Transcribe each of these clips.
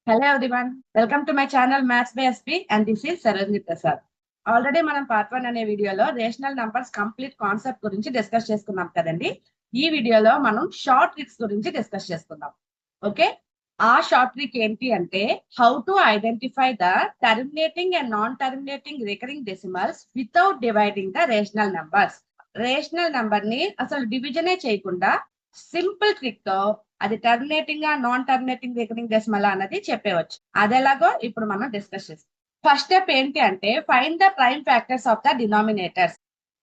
Hello everyone, welcome to my channel Maths by SP and this is Sarojini Prasad. Already మనం part 1 అనే వీడియోలో rational numbers complete concept గురించి discuss చేసుకున్నాం కదండి. ఈ వీడియోలో మనం షార్ట్ ట్రిక్స్ గురించి డిస్కస్ చేసుకుందాం. ఓకే, ఆ షార్ట్ ట్రిక్ ఏంటి అంటే how to identify the terminating and non terminating recurring decimals without dividing the rational numbers. Rational number ని అసలు డివిజనే చేయకుండా సింపుల్ ట్రిక్ తో అది terminating non terminating recurring decimal అన్నది చెప్పవచ్చు. అది ఎలాగో ఇప్పుడు మనం డిస్కస్ చేస్తాం. ఫస్ట్ స్టెప్ ఏంటి అంటే find the prime factors of the denominators.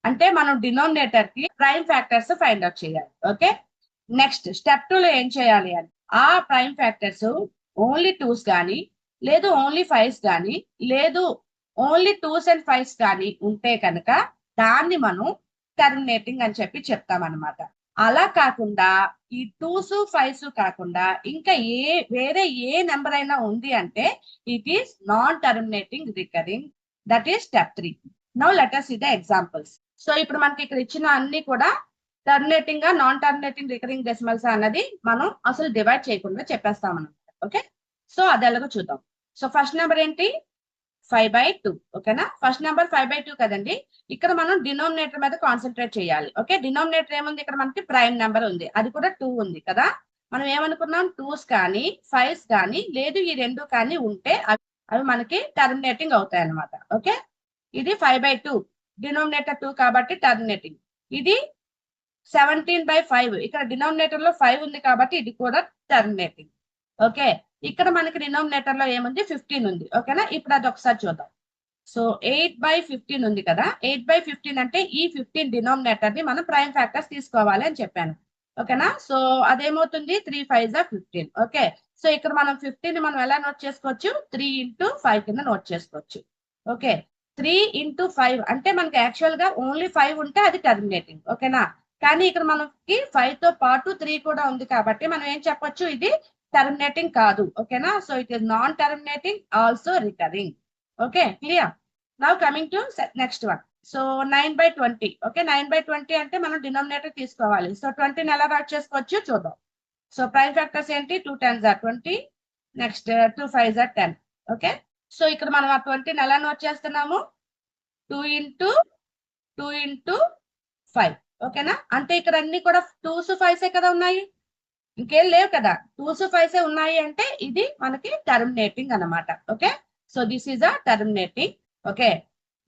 అంటే మనం డినామినేటర్ కి ప్రైమ్ ఫ్యాక్టర్స్ ఫైండ్ అవుట్ చేయాలి. ఓకే, నెక్స్ట్ స్టెప్ 2 లో ఏం చేయాలి అంటే ఆ ప్రైమ్ ఫ్యాక్టర్స్ ఓన్లీ 2s కానీ లేదు ఓన్లీ 5s కానీ లేదు ఓన్లీ 2s and 5s కానీ ఉంటే కనుక దాన్ని మనం టర్మినేటింగ్ అని చెప్పి చెప్తాం అనమాట. అలా కాకుండా ఈ 2s 5s కాకుండా ఇంకా వేరే ఏ నెంబర్ అయినా ఉంది అంటే it is non terminating recurring. That is step 3. Now let us see the examples. So ఇప్పుడు మనకి ఇక్కడ ఇచ్చిన అన్ని కూడా టర్మినేటింగ్ గా నాన్ టర్మినేటింగ్ రికరింగ్ డెసిమల్స్ అన్నది మనం అసలు డివైడ్ చేయకుండా చెప్పేస్తాం అనమాట. ఓకే, సో అది ఎలాగో చూద్దాం. సో ఫస్ట్ నెంబర్ ఏంటి 5/2. ఓకేనా, ఫస్ట్ నెంబర్ 5/2 కదండి. ఇక్కడ మనం డినామినేటర్ మీద కాన్సన్ట్రేట్ చేయాలి. ఓకే, డినామినేటర్ ఏముంది ఇక్కడ మనకి ప్రైమ్ నెంబర్ ఉంది, అది కూడా 2 ఉంది కదా. మనం ఏమనుకున్నాం 2s కానీ 5s కానీ లేదు ఈ రెండు కానీ ఉంటే అవి మనకి టర్మినేటింగ్ అవుతాయి అనమాట. ఓకే, ఇది 5/2 డినామినేటర్ 2 కాబట్టి టర్మినేటింగ్. ఇది 17/5 ఇక్కడ డినామినేటర్ లో 5 ఉంది కాబట్టి ఇది కూడా టర్మినేటింగ్. ఓకే, ఇక్కడ మనకి డినామినేటర్ లో ఏముంది 15 ఉంది. ఓకేనా, ఇప్పుడు అది ఒకసారి చూద్దాం. సో 8/15 ఉంది కదా. 8/15 అంటే ఈ 15 డినామినేటర్ ని మనం ప్రైమ్ ఫ్యాక్టర్స్ తీసుకోవాలి అని చెప్పాను. ఓకేనా, సో అదేమవుతుంది 3 5s 15. ఓకే, సో ఇక్కడ మనం 15 ని మనం ఎలా నోట్ చేసుకోవచ్చు 3 × 5 కింద నోట్ చేసుకోవచ్చు. ఓకే, 3 × 5 అంటే మనకి యాక్చువల్ గా ఓన్లీ 5 ఉంటే అది టర్మినేటింగ్. ఓకేనా, కానీ ఇక్కడ మనకి 5 తో పాటు 3 కూడా ఉంది కాబట్టి మనం ఏం చెప్పొచ్చు ఇది టర్మినేటింగ్ కాదు. ఓకేనా, so it is non terminating also recurring. Okay, clear. Now coming to next one. So 9/20. Okay, 9/20 అంటే మనం డినామినేటర్ తీసుకోవాలి. సో 20 ఎలా రాట్ చేసుకోవచ్చు చూద్దాం. సో ప్రైమ్ ఫ్యాక్టర్స్ ఏంటి 2 10s 20, next 2 5s 10. Okay, so ఇక్కడ మనం ఆ 20 ఎలా నోట్ చేస్తున్నాము 2 × 5. ఓకేనా, అంటే ఇక్కడ అన్ని కూడా 2s 5s కదా ఉన్నాయి, ఇంకేం లేవు కదా. 2s 5s ఉన్నాయి అంటే ఇది మనకి టర్మినేటింగ్ అన్నమాట. Okay, so this is a terminating. Okay,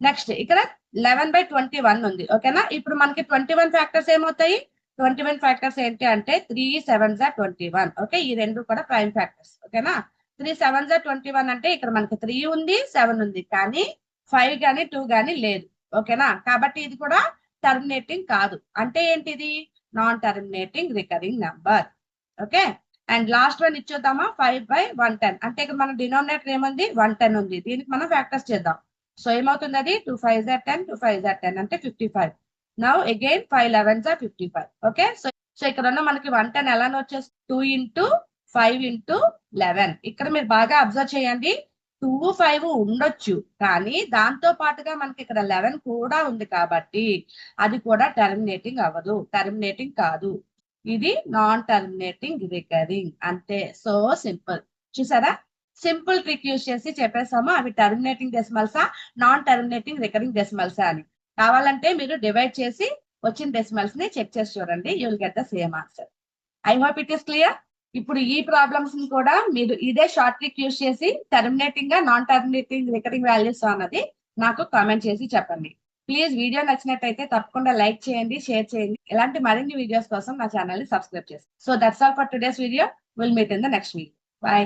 next ఇక్కడ 11/21 ఉంది. ఓకేనా, ఇప్పుడు మనకి 21 ఫ్యాక్టర్స్ ఏమవుతాయి 21 ఫ్యాక్టర్స్ ఏంటి అంటే 3 7s 21. ఓకే, ఈ రెండు కూడా ప్రైమ్ ఫ్యాక్టర్స్. ఓకేనా, 3 7s 21 అంటే ఇక్కడ మనకి 3 ఉంది 7 ఉంది కానీ 5 కానీ 2 కానీ లేదు. ఓకేనా, కాబట్టి ఇది కూడా టర్మినేటింగ్ కాదు. అంటే ఏంటిది non terminating recurring number. Okay, and last one ఇచ్చేద్దామా 5/110 అంటే ఇక్కడ మన డినామినేటర్ ఏముంది 110 ఉంది. దీనికి మనం ఫ్యాక్టర్స్ చేద్దాం. సో ఏమవుతుంది అది 2 5s 10 2 5s 10 అంటే 55. Now again 5 11s 55. Okay, so ఇక్కడ ఉన్న మనకి 110 ఎలా నోట్ చేసి 2 × 5 × 11. ఇక్కడ మీరు బాగా అబ్జర్వ్ చేయండి 2 5 ఉండొచ్చు కానీ దాంతో పాటుగా మనకి ఇక్కడ 11 కూడా ఉంది కాబట్టి అది కూడా టర్మినేటింగ్ అవ్వదు, టర్మినేటింగ్ కాదు. ఇది నాన్ టర్మినేటింగ్ రికరింగ్. అంతే, సో సింపుల్. చూసారా, సింపుల్ ట్రిక్ యూజ్ చేసి చెప్పేసాము అవి టర్మినేటింగ్ డెసిమల్సా నాన్ టర్మినేటింగ్ రికరింగ్ డెసిమల్సా అని. కావాలంటే మీరు డివైడ్ చేసి వచ్చిన డెసిమల్స్ ని చెక్ చేసి చూడండి, you will get the same answer. I hope it is clear. ఇప్పుడు ఈ ప్రాబ్లమ్స్ ని కూడా మీరు ఇదే షార్ట్ ట్రిక్ యూజ్ చేసి టర్మినేటింగ్ గా నాన్ టర్మినేటింగ్ రికరింగ్ వాల్యూస్ అన్నది నాకు కామెంట్ చేసి చెప్పండి. ప్లీజ్ వీడియో నచ్చినట్టయితే తప్పకుండా లైక్ చేయండి, షేర్ చేయండి. ఇలాంటి మరిన్ని వీడియోస్ కోసం నా ఛానల్ ని సబ్స్క్రైబ్ చేయండి. So that's all for today's video. Will meet in the next video. By.